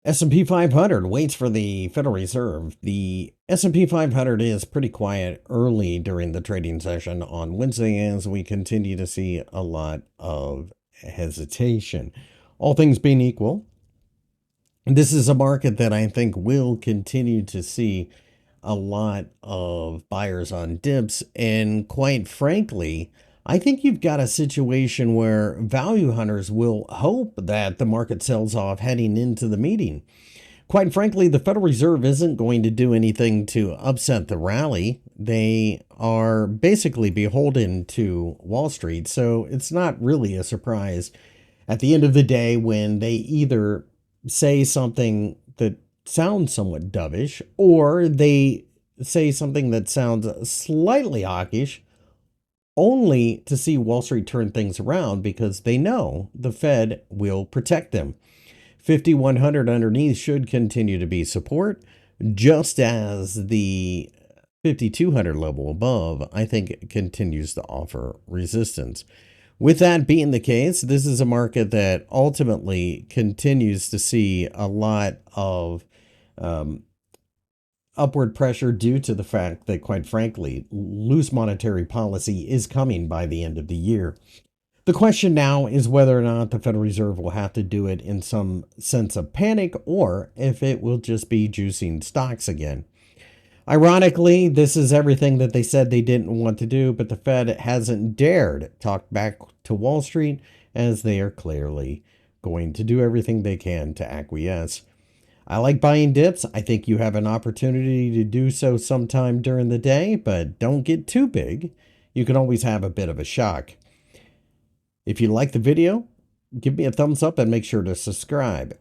S&P 500 waits for the Federal Reserve. The S&P 500 is pretty quiet early during the trading session on Wednesday as we continue to see a lot of hesitation. All things being equal, this is a market that I think will continue to see a lot of buyers on dips. And quite frankly, I think you've got a situation where value hunters will hope that the market sells off heading into the meeting. Quite frankly, the Federal Reserve isn't going to do anything to upset the rally. They are basically beholden to Wall Street, so it's not really a surprise at the end of the day when they either say something that sounds somewhat dovish or they say something that sounds slightly hawkish, only to see Wall Street turn things around because they know the Fed will protect them. 5,100 underneath should continue to be support, just as the 5,200 level above, I think, continues to offer resistance. With that being the case, this is a market that ultimately continues to see a lot of upward pressure due to the fact that, quite frankly, loose monetary policy is coming by the end of the year. The question now is whether or not the Federal Reserve will have to do it in some sense of panic or if it will just be juicing stocks again. Ironically, this is everything that they said they didn't want to do, but the Fed hasn't dared talk back to Wall Street as they are clearly going to do everything they can to acquiesce. I like buying dips. I think you have an opportunity to do so sometime during the day, but don't get too big. You can always have a bit of a shock. If you like the video, give me a thumbs up and make sure to subscribe.